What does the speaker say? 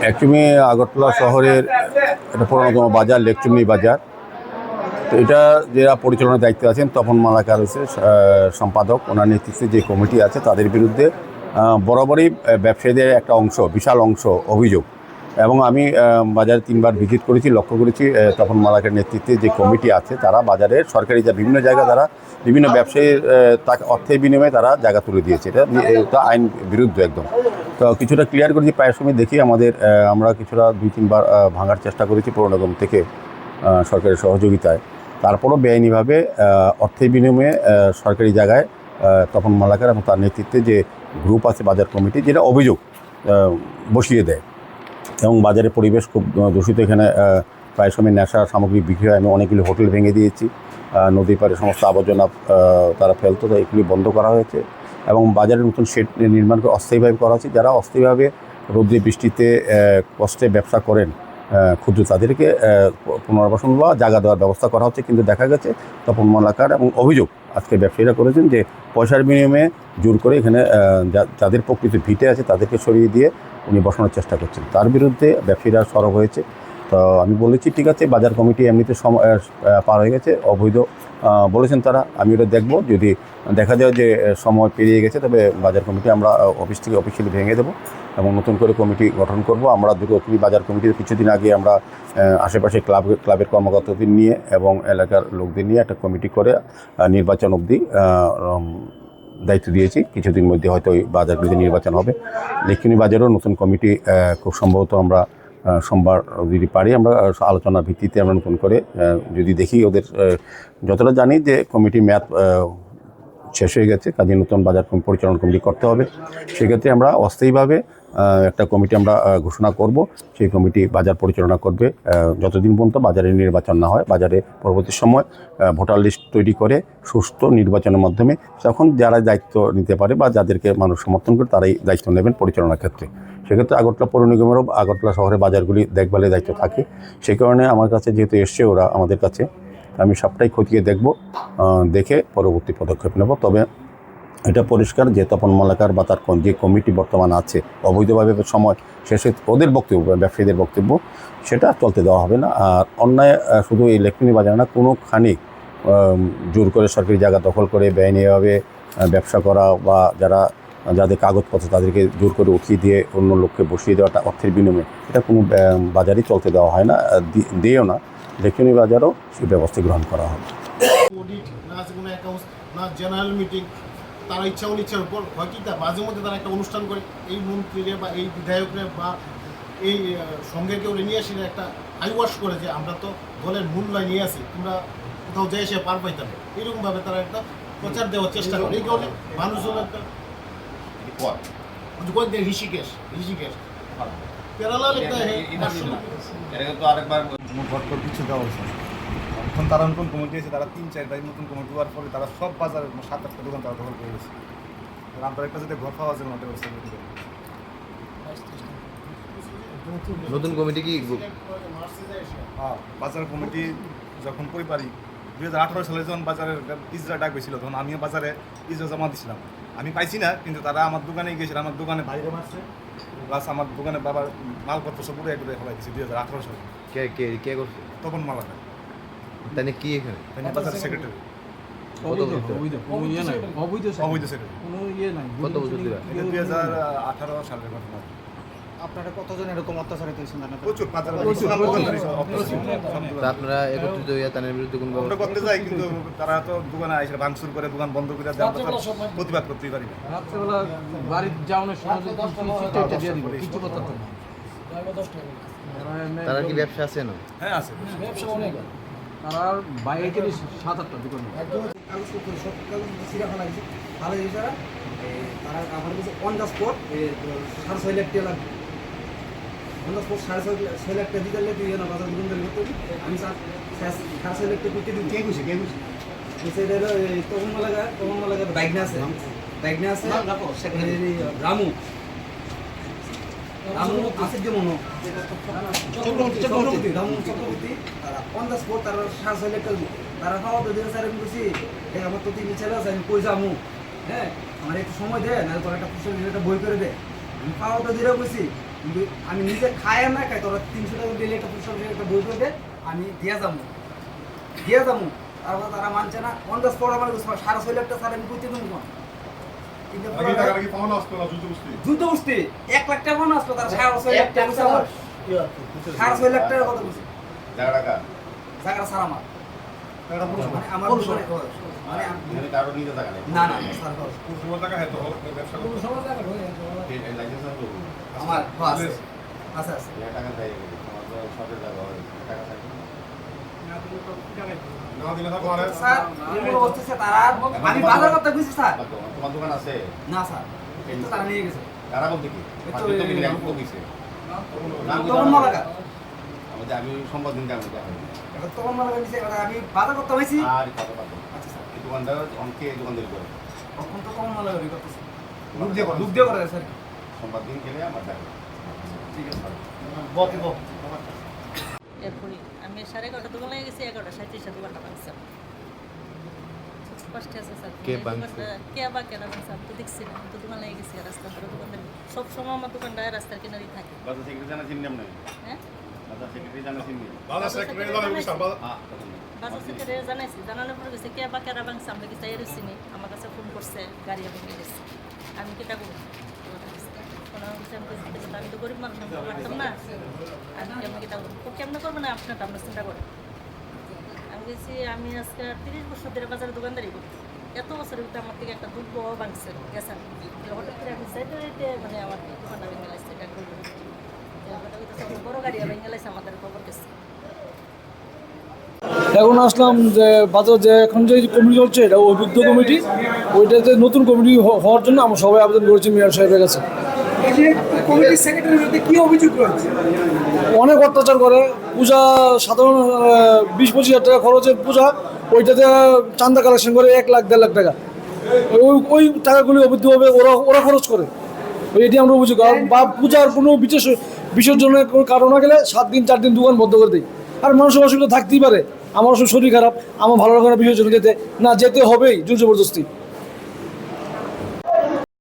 Actually Agartala শহরের একটা পুরোনোতম বাজার লেকচুমনি বাজার। তো এটা যারা পরিচালনার দায়িত্বে আছেন তপন মালাকার হচ্ছে সম্পাদক, ওনার নেতৃত্বে যে কমিটি আছে তাদের বিরুদ্ধে বরাবরই ব্যবসায়ীদের একটা বিশাল অংশ অভিযোগ। এবং আমি বাজারে 3বার ভিজিট করেছি, লক্ষ্য করেছি তপন মালাকার নেতৃত্বে যে কমিটি আছে তারা বাজারের সরকারি বিভিন্ন জায়গায় তারা বিভিন্ন ব্যবসায়ীর অর্থের বিনিময়ে তারা জায়গা তুলে দিয়েছে। এটা আইন বিরুদ্ধ একদম। তো কিছুটা ক্লিয়ার করেছি, প্রায় সময় দেখি আমরা কিছুটা 2-3বার ভাঙার চেষ্টা করেছি পুরোনগম থেকে সরকারের সহযোগিতায়। তারপরও বেআইনিভাবে অর্থের বিনিময়ে সরকারি জায়গায় তপন মালাকার এবং তার নেতৃত্বে যে গ্রুপ আছে বাজার কমিটি, যেটা অভিযোগ বসিয়ে দেয় এবং বাজারের পরিবেশ খুব দূষিত। এখানে প্রায় সময় নেশা সামগ্রী বিক্রি হয়। আমি অনেকগুলি হোটেল ভেঙে দিয়েছি, নদীর পাড়ে সমস্ত আবর্জনা তারা ফেলতো, তাই এগুলি বন্ধ করা হয়েছে এবং বাজারে নতুন শেড নির্মাণ করে অস্থায়ীভাবে করা হচ্ছে। যারা অস্থায়ীভাবে রৌদ্রে বৃষ্টিতে কষ্টে ব্যবসা করেন ক্ষুদ্র, তাদেরকে পুনর্বাসন বা জায়গা দেওয়ার ব্যবস্থা করা হচ্ছে। কিন্তু দেখা গেছে তপন মালাকার এবং অভিযোগ আজকে ব্যবসায়ীরা করেছেন যে পয়সার বিনিময়ে জোর করে এখানে যাদের প্রকৃত ভিটে আছে তাদেরকে সরিয়ে দিয়ে উনি বসানোর চেষ্টা করছেন। তার বিরুদ্ধে ব্যবসায়ীরা সরব হয়েছে। তো আমি বলেছি ঠিক আছে, বাজার কমিটি এমনিতে পার হয়ে গেছে, অবৈধ বলেছেন তারা। আমি ওটা দেখব, যদি দেখা যায় যে সময় পেরিয়ে গেছে তবে বাজার কমিটি আমরা অফিস থেকে অফিসিয়ালি ভেঙে দেবো এবং নতুন করে কমিটি গঠন করব। আমরা বাজার কমিটির কিছুদিন আগে আমরা আশেপাশে ক্লাবের কর্মকর্তাদের নিয়ে এবং এলাকার লোকদের নিয়ে একটা কমিটি করে নির্বাচন অবধি দায়িত্ব দিয়েছি। কিছুদিন মধ্যে হয়তো ওই বাজারগুলিতে নির্বাচন হবে। লেকচুনি বাজারেও নতুন কমিটি খুব সম্ভবত আমরা সোমবার যদি পারি আমরা আলোচনার ভিত্তিতে আমরা নতুন করে যদি দেখি, ওদের যতটা জানি যে কমিটি মেয়াদ শেষ হয়ে গেছে, কাজে নতুন বাজার পরিচালনা কমিটি করতে হবে। সেক্ষেত্রে আমরা অস্থায়ীভাবে একটা কমিটি আমরা ঘোষণা করব। সেই কমিটি বাজার পরিচালনা করবে যতদিন পর্যন্ত বাজারে নির্বাচন না হয়। বাজারে পরবর্তী সময় ভোটার লিস্ট তৈরি করে সুষ্ঠু নির্বাচনের মাধ্যমে তখন যারা দায়িত্ব নিতে পারে বা যাদেরকে মানুষ সমর্থন করে তারাই দায়িত্ব নেবেন পরিচালনার ক্ষেত্রে। সেক্ষেত্রে আগরতলা পৌর নিগমেরও আগরতলা শহরের বাজারগুলি দেখভালের দায়িত্ব থাকে। সেই কারণে আমার কাছে যেহেতু এসছে ওরা আমাদের কাছে, আমি সবটাই খতিয়ে দেখব, দেখে পরবর্তী পদক্ষেপ নেব। তবে এটা পরিষ্কার যে তপন মালাকার বা তার যে কমিটি বর্তমান আছে অবৈধভাবে সময় শেষে ওদের বক্তব্য, ব্যবসায়ীদের বক্তব্য, সেটা চলতে দেওয়া হবে না। আর অন্যায় শুধু এই লেকচুনি বাজার না, কোনোখানি জোর করে সরকারি জায়গা দখল করে বেআইনিভাবে ব্যবসা করা বা যাদের কাগজপত্র তাদেরকে জোর করে উঠিয়ে দিয়ে অন্য লোককে বসিয়ে দেওয়াটা অর্থের বিনিময়ে, এটা কোনো বাজারই চলতে দেওয়া হয় না, দিয়েও না। লেকচুনি বাজারও সেই ব্যবস্থা গ্রহণ করা হবে। জেনারেল মিটিং তারা ইচ্ছা অনিচ্ছার উপর হয় কি, মাঝে মধ্যে তারা একটা অনুষ্ঠান করে এই মন্ত্রীরা বা এই বিধায়করা বা এই সঙ্গের কেউ নিয়ে আসি একটা আইওয়াশ করে যে আমরা তো দলের মূল্যায় নিয়ে আসি, তোমরা কোথাও যাই সে পার পাইতাম, এরকমভাবে তারা একটা প্রচার দেওয়ার চেষ্টা করে। এই কারণে মানুষজন একটা ঋষিকেশ কেরালার একটা আরেকবার ভোট করে কিছু দেওয়া হয়েছে। এখন তারা নতুন কমিটি আছে, তারা 3-4 নতুন কমিটি হওয়ার পরে তারা সব বাজারের 7-8টা দোকান তারা দখল করে গেছে। আমরা একটা যদি ঘর পাওয়া যাবে না ব্যবস্থা করতে হবে। নতুন কমিটি কি হ্যাঁ, বাজার কমিটি যখন পারি 2018 সালে যখন বাজারের ইজরা ডাক হয়েছিল, তখন আমিও বাজারে ইজরা জমা দিয়েছিলাম। আমি পাইছি না, কিন্তু তারা আমার দোকানে গিয়েছিল, আমার দোকানে বাইরে মারছে, প্লাস আমার দোকানে বাবার মালপত্র সব পুরো একবারে ফেলাই দিয়েছে 2018 সালে। কে করছে? তপন মালাকা। তাই কি এখানে বাজার সেক্রেটারি। অবৈধ সেক্রেটারি। কত বছর ধরে? 2018 সালের ঘটনা। আপনারা কতজন এরকম অত্যাচারিত হয়েছেন? প্রচুর আপনারা একত্রিত হইয়া তাদের বিরুদ্ধে কোন আমরা করতে যাই, কিন্তু তারা তো দোকানে এসে ভাঙচুর করে দোকান বন্ধ করে দেয়, আমরা তো প্রতিবাদ করতেই পারি না। রাত্রেবেলা বাড়ির যাওয়ানোর সময় কিছু কথা তো তারা কি ব্যবসা আছে না? হ্যাঁ আছে, ব্যবসা অনেক। তারা বাইরে থেকে 7-8টা দোকান কাগজপত্র সব কাগজ সিরাখানা গেছে ভালো হয়েছে। তারা আমার কাছে অন দ্য স্পট 6.5 লাখ টাকা লাগবে। অন দ্য স্পট 6.5 লাখ টাকা দিতে তুই না বাজার দোকানদারি করতে হবে। আমি 6.5 লাখ টাকা করতে দিই। কে খুশি সেটা হলো তখন মালাগা বাইক না আছে সেক্রেটারি রামু আছে যে মনো চক্রবর্তী তারা অন দ্য স্পট তারা 6.5 লাখ টাকা তারা খাওয়া তো দিন স্যার আমি বলছি আমার তো 3 ছেলে আছে, আমি কই যাবো, হ্যাঁ আমার একটু সময় দেয় না, তোর একটা পুস্তক একটা বই করে দে। আমি খাওয়া তো দিলেও বলছি কিন্তু আমি নিজে খাই আর না খাই তোরা 300 টাকা দিলে একটা পুরস্কার একটা বই করে দে আমি দিয়ে যাবো তারপর তারা মানছে না অন দ্য স্পট আমার 6.5 লাখ টাকা স্যার আমি কইতে দেবো না কিন্তু যুদ্ধ বুঝতে 1 লাখ টাকা আসলো তার 6.5 লাখ টাকা 6.5 লাখ টাকা কথা বলছি জায়গাটা জায়গা স্যার আমার মানে আমার মানে এখানে কারো নিতে থাকা নেই না স্যার পুরো টাকা হয়তো ব্যবসা করতে এই লাইসেন্স আছে আমার আছে টাকা দেয় তোমার তো সরকারি জায়গা হয় টাকা থাকে না দিলে থাকো আরে স্যার এগুলো বলতেছে তারা আমি বাজার করতে গেছি স্যার তোমার দোকান আছে না স্যার এই তো তারা নিয়ে গেছে কারা বলতে কি এই তো তো বিল আমি কইছে তখন মালাকা আমাদের আমি সম্পদ দিন কাম দেখা এটা তখন মালাকা নিছে এটা আমি বাজার করতে হইছি আর কত কত আচ্ছা স্যার এই দোকানদার অনকে দোকানদারি করে তখন তো তখন মালাকা রি করতেছে লুক দিয়ে করে স্যার সম্পদ দিন গেলে আমার দেখা ঠিক আছে এরপরে আমি 11:30 দোকান লেগে গেছি 11:37 দোকানটা ভাঙছে কষ্ট আছে স্যার কে ভাঙছে? কেনা ভাঙছে আমি তো দেখছি না আমি তো দোকান লেগে গেছি রাস্তার ধারে দোকানদার সব সময় আমার দোকানটা রাস্তার কিনারেই থাকে বাজার সেক্রেটারি জানা চিনি আমরা হ্যাঁ বাজার সেক্রেটারি জানা চিনি বাজার সেক্রেটারি জানা বিশাল বাজার সেক্রেটারি জানাইছি জানানোর পরে গেছে কেনা ভাঙছে আমরা কি চাই রয়েছিনি আমার কাছে ফোন করছে গাড়ি ভেঙে গেছে আমি কেটা করবো আমি তো গরিব মানুষ আমি পারতাম না আমি কেমন কেটা করবো কেমন করবো না আপনার আমরা চিন্তা করেন আমি গেছি আমি আজকে 30 বছর ধরে বাজারে দোকানদারি করি এত বছরের ভিতরে আমার থেকে একটা দুধ বড় ভাঙছে গেছেন হঠাৎ করে আমি চাইতে মানে আমার দোকানটা ভেঙে লাগছে এটা করবো বড় গাড়ি ভেঙে লাগছে আমাদের খবর গেছে এখন আসলাম যে বাজার যে এখন যে কমিটি চলছে এটা অভিজ্ঞ কমিটি ওইটাতে নতুন কমিটি হওয়ার জন্য আমরা সবাই আবেদন করেছি মেয়র সাহেবের কাছে কমিটির সেক্রেটারির বিরুদ্ধে কি অভিযোগ রয়েছে অনেক অত্যাচার করে পূজা সাধারণ 20-25 হাজার টাকা খরচের পূজা ওইটাতে চাঁদা কালেকশন করে 1 লাখ 1.5 লাখ টাকা ওই টাকাগুলি অবৈধভাবে ওরা খরচ করে এটি আমরা অভিযোগ বা পূজার কোনো বিসর্জনের কোনো কারণ না গেলে 7 দিন 4 দিন দোকান বন্ধ করে দিই আর মানুষের অসুবিধা থাকতেই পারে আমার শরীর খারাপ আমার ভালো লাগে না বিসর্জন যেতে হবেই জোর জবরদস্তি